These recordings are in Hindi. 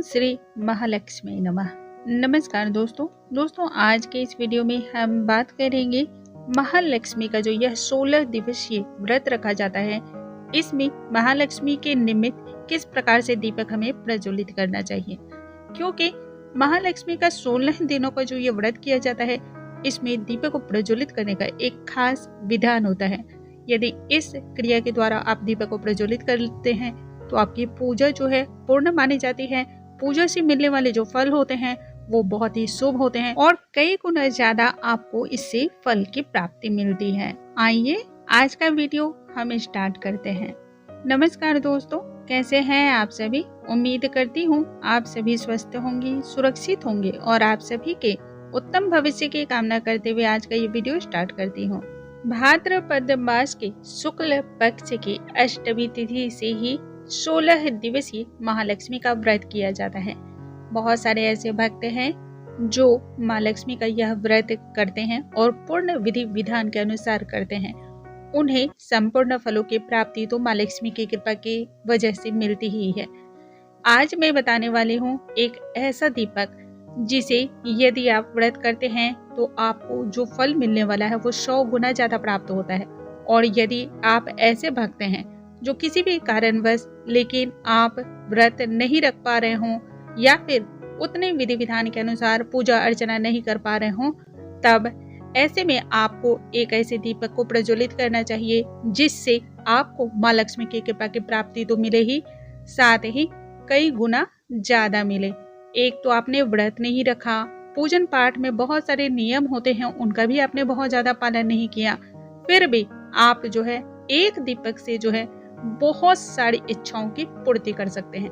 श्री महालक्ष्मी नमः। नमस्कार दोस्तों आज के इस वीडियो में हम बात करेंगे महालक्ष्मी का जो यह 16 दिवसीय व्रत रखा जाता है, इसमें महालक्ष्मी के निमित्त किस प्रकार से दीपक हमें प्रज्वलित करना चाहिए। क्योंकि महालक्ष्मी का 16 दिनों का जो ये व्रत किया जाता है, इसमें दीपक को प्रज्वलित करने का एक खास विधान होता है। यदि इस क्रिया के द्वारा आप दीपक को प्रज्वलित करते हैं तो आपकी पूजा जो है पूर्ण मानी जाती है। पूजा से मिलने वाले जो फल होते हैं वो बहुत ही शुभ होते हैं और कई गुना ज्यादा आपको इससे फल की प्राप्ति मिलती है। आइए आज का वीडियो हम स्टार्ट करते हैं। नमस्कार दोस्तों, कैसे हैं आप सभी। उम्मीद करती हूँ आप सभी स्वस्थ होंगे, सुरक्षित होंगे और आप सभी के उत्तम भविष्य की कामना करते हुए आज का ये वीडियो स्टार्ट करती हूँ। भाद्रपद मास के शुक्ल पक्ष की अष्टमी तिथि से ही 16 दिवसीय महालक्ष्मी का व्रत किया जाता है। बहुत सारे ऐसे भक्त हैं जो माँ लक्ष्मी का यह व्रत करते हैं और पूर्ण विधि विधान के अनुसार करते हैं। उन्हें संपूर्ण फलों की प्राप्ति तो माँ लक्ष्मी की कृपा की वजह से मिलती ही है। आज मैं बताने वाली हूँ एक ऐसा दीपक जिसे यदि आप व्रत करते हैं तो आपको जो फल मिलने वाला है वो 100 गुना ज्यादा प्राप्त होता है। और यदि आप ऐसे भक्त हैं जो किसी भी कारणवश लेकिन आप व्रत नहीं रख पा रहे हों या फिर उतने विधि विधान के अनुसार पूजा अर्चना नहीं कर पा रहे हों, तब ऐसे में आपको एक ऐसे दीपक को प्रज्वलित करना चाहिए जिससे आपको माँ लक्ष्मी की कृपा की प्राप्ति तो मिले ही, साथ ही कई गुना ज्यादा मिले। एक तो आपने व्रत नहीं रखा, पूजन पाठ में बहुत सारे नियम होते हैं उनका भी आपने बहुत ज्यादा पालन नहीं किया, फिर भी आप जो है एक दीपक से जो है बहुत सारी इच्छाओं की पूर्ति कर सकते हैं।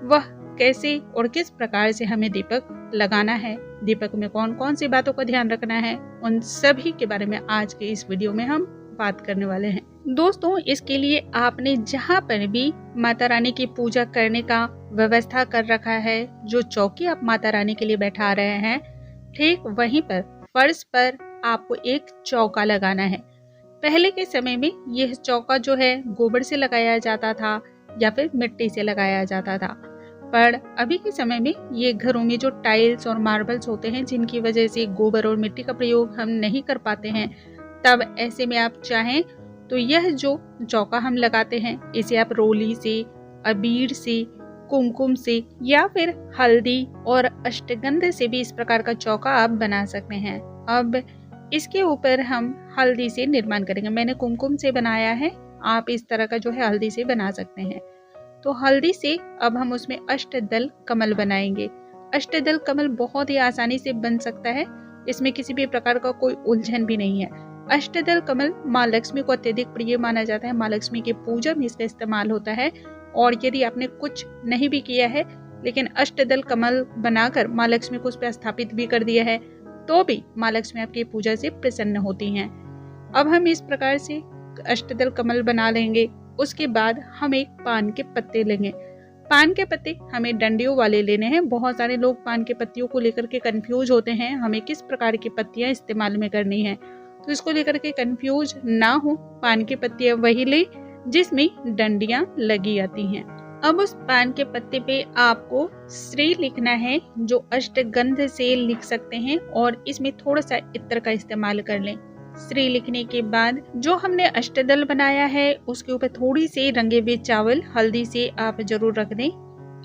वह कैसे और किस प्रकार से हमें दीपक लगाना है, दीपक में कौन कौन सी बातों का ध्यान रखना है, उन सभी के बारे में आज के इस वीडियो में हम बात करने वाले हैं। दोस्तों, इसके लिए आपने जहाँ पर भी माता रानी की पूजा करने का व्यवस्था कर रखा है, जो चौकी आप माता रानी के लिए बैठा रहे हैं, ठीक वहीं पर फर्श पर आपको एक चौका लगाना है। पहले के समय में यह चौका जो है गोबर से लगाया जाता था या फिर मिट्टी से लगाया जाता था, पर अभी के समय में ये घरों में जो टाइल्स और मार्बल्स होते हैं जिनकी वजह से गोबर और मिट्टी का प्रयोग हम नहीं कर पाते हैं, तब ऐसे में आप चाहें तो यह जो चौका हम लगाते हैं इसे आप रोली से, अबीर से, कुमकुम से या फिर हल्दी और अष्टगंध से भी इस प्रकार का चौका आप बना सकते हैं। अब इसके ऊपर हम हल्दी से निर्माण करेंगे। मैंने कुमकुम से बनाया है, आप इस तरह का जो है हल्दी से बना सकते हैं। तो हल्दी से अब हम उसमें अष्टदल कमल बनाएंगे। अष्टदल कमल बहुत ही आसानी से बन सकता है, इसमें किसी भी प्रकार का कोई उलझन भी नहीं है। अष्टदल कमल माँ लक्ष्मी को अत्यधिक प्रिय माना जाता है, माँ लक्ष्मी की पूजा में इसका इस्तेमाल होता है। और यदि आपने कुछ नहीं भी किया है लेकिन अष्टदल कमल बनाकर माँ लक्ष्मी को उस पर स्थापित भी कर दिया है तो भी माँ लक्ष्मी आपकी पूजा से प्रसन्न होती हैं। अब हम इस प्रकार से अष्टदल कमल बना लेंगे। उसके बाद हम एक पान के पत्ते लेंगे। पान के पत्ते हमें डंडियों वाले लेने हैं। बहुत सारे लोग पान के पत्तियों को लेकर के कंफ्यूज होते हैं, हमें किस प्रकार की पत्तियां इस्तेमाल में करनी है, तो इसको लेकर के कंफ्यूज ना हो। पान की पत्तियां वही ले जिसमें डंडियां लगी आती हैं। अब उस पान के पत्ते पे आपको श्री लिखना है, जो अष्टगंध से लिख सकते हैं और इसमें थोड़ा सा इत्र का इस्तेमाल कर लें। श्री लिखने के बाद जो हमने अष्टदल बनाया है उसके ऊपर थोड़ी सी रंगे हुए चावल हल्दी से आप जरूर रख दें।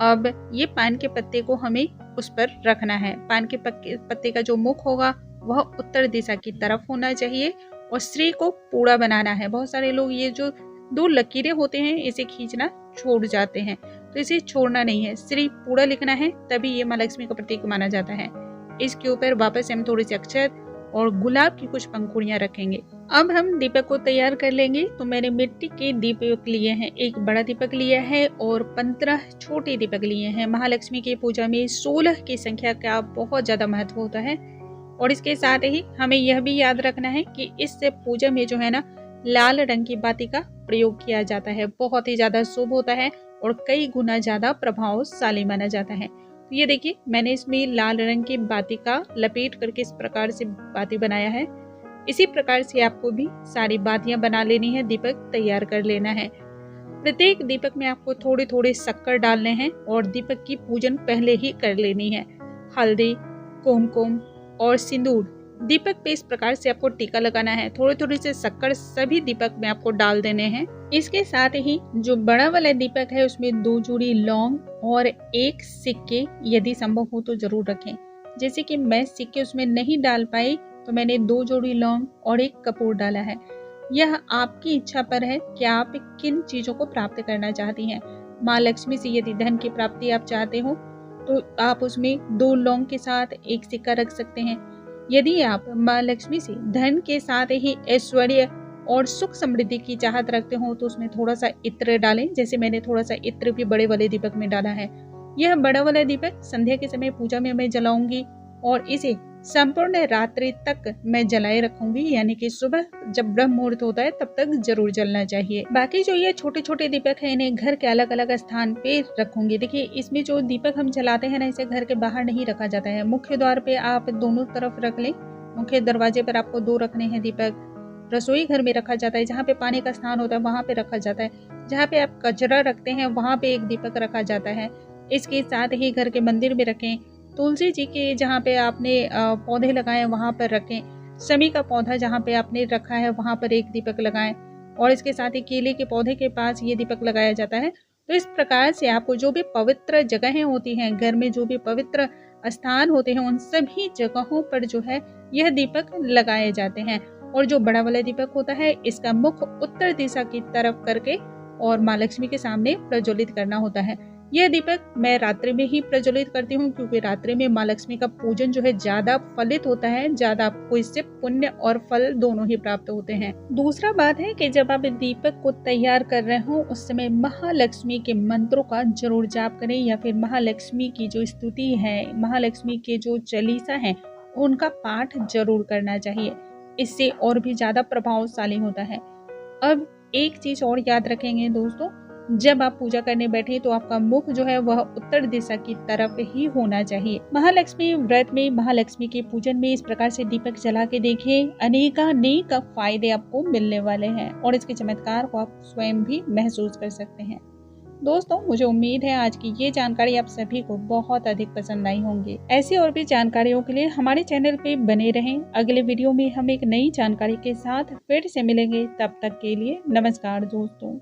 अब ये पान के पत्ते को हमें उस पर रखना है। पान के पत्ते का जो मुख होगा वह उत्तर दिशा की तरफ होना चाहिए और श्री को पूरा बनाना है। बहुत सारे लोग ये जो 2 लकीरें होते हैं इसे खींचना छोड़ जाते हैं, तो इसे छोड़ना नहीं है, श्री पूरा लिखना है, तभी ये माँ लक्ष्मी का प्रतीक माना जाता है। इसके ऊपर वापस हम थोड़ी सी अक्षत और गुलाब की कुछ पंखुड़ियां रखेंगे। अब हम दीपक को तैयार कर लेंगे। तो मैंने मिट्टी के दीपक लिए हैं, एक बड़ा दीपक लिया है और 15 छोटे दीपक लिए हैं। महालक्ष्मी की पूजा में 16 की संख्या का बहुत ज्यादा महत्व होता है। और इसके साथ ही हमें यह भी याद रखना है कि इस पूजा में जो है ना लाल रंग की बाती का प्रयोग किया जाता है, बहुत ही ज्यादा शुभ होता है और कई गुना ज्यादा प्रभावशाली माना जाता है। तो ये देखिए मैंने इसमें लाल रंग की बाती का लपेट करके इस प्रकार से बाती बनाया है। इसी प्रकार से आपको भी सारी बातियां बना लेनी है, दीपक तैयार कर लेना है। प्रत्येक दीपक में आपको थोड़े थोड़े शक्कर डालने हैं और दीपक की पूजन पहले ही कर लेनी है। हल्दी, कुमकुम और सिंदूर दीपक पे इस प्रकार से आपको टीका लगाना है। थोड़े थोड़े से शक्कर सभी दीपक में आपको डाल देने हैं। इसके साथ ही जो बड़ा वाला दीपक है उसमें 2 जोड़ी लौंग और 1 सिक्के यदि संभव हो तो जरूर रखें। जैसे कि मैं सिक्के उसमें नहीं डाल पाई तो मैंने 2 जोड़ी लौंग और 1 कपूर डाला है। यह आपकी इच्छा पर है कि आप किन चीजों को प्राप्त करना चाहती हैं। माँ लक्ष्मी से यदि धन की प्राप्ति आप चाहते हो तो आप उसमें 2 लौंग के साथ 1 सिक्का रख सकते हैं। यदि आप माँ लक्ष्मी से धन के साथ ही ऐश्वर्य और सुख समृद्धि की चाहत रखते हो तो उसमें थोड़ा सा इत्र डालें। जैसे मैंने थोड़ा सा इत्र भी बड़े वाले दीपक में डाला है। यह बड़ा वाला दीपक संध्या के समय पूजा में मैं जलाऊंगी और इसे संपूर्ण रात्रि तक मैं जलाए रखूंगी, यानी कि सुबह जब ब्रह्म मुहूर्त होता है तब तक जरूर जलना चाहिए। बाकी जो ये छोटे छोटे दीपक है इन्हें घर के अलग अलग स्थान पे रखूंगी। देखिए इसमें जो दीपक हम जलाते हैं ना, इसे घर के बाहर नहीं रखा जाता है। मुख्य द्वार पे आप दोनों तरफ रख लें। मुख्य दरवाजे पर आपको 2 रखने हैं दीपक। रसोई घर में रखा जाता है, जहाँ पे पानी का स्नान होता है वहां पे रखा जाता है। जहाँ पे आप कचरा रखते हैं वहां पे 1 दीपक रखा जाता है। इसके साथ ही घर के मंदिर में रखें। तुलसी जी के जहाँ पे आपने पौधे लगाए वहां पर रखें। शमी का पौधा जहाँ पे आपने रखा है वहां पर 1 दीपक लगाएं और इसके साथ ही केले के पौधे के पास ये दीपक लगाया जाता है। तो इस प्रकार से आपको जो भी पवित्र जगहें होती हैं, घर में जो भी पवित्र स्थान होते हैं, उन सभी जगहों पर जो है यह दीपक लगाए जाते हैं। और जो बड़ा वाला दीपक होता है इसका मुख उत्तर दिशा की तरफ करके और माँ लक्ष्मी के सामने प्रज्वलित करना होता है। यह दीपक मैं रात्रि में ही प्रज्वलित करती हूँ, क्योंकि रात्रि में माँ लक्ष्मी का पूजन जो है ज्यादा फलित होता है, ज्यादा आपको इससे पुण्य और फल दोनों ही प्राप्त होते हैं। दूसरा बात है कि जब आप दीपक को तैयार कर रहे हो उस समय महालक्ष्मी के मंत्रों का जरूर जाप करें, या फिर महालक्ष्मी की जो स्तुति है, महालक्ष्मी के जो चालीसा है उनका पाठ जरूर करना चाहिए। इससे और भी ज्यादा प्रभावशाली होता है। अब एक चीज और याद रखेंगे दोस्तों, जब आप पूजा करने बैठे तो आपका मुख जो है वह उत्तर दिशा की तरफ ही होना चाहिए। महालक्ष्मी व्रत में, महालक्ष्मी के पूजन में इस प्रकार से दीपक जला के देखें, अनेक फायदे आपको मिलने वाले हैं और इसके चमत्कार को आप स्वयं भी महसूस कर सकते हैं। दोस्तों मुझे उम्मीद है आज की ये जानकारी आप सभी को बहुत अधिक पसंद आई होंगी। ऐसी और भी जानकारियों के लिए हमारे चैनल पे बने रहें। अगले वीडियो में हम एक नई जानकारी के साथ फिर से मिलेंगे। तब तक के लिए नमस्कार दोस्तों।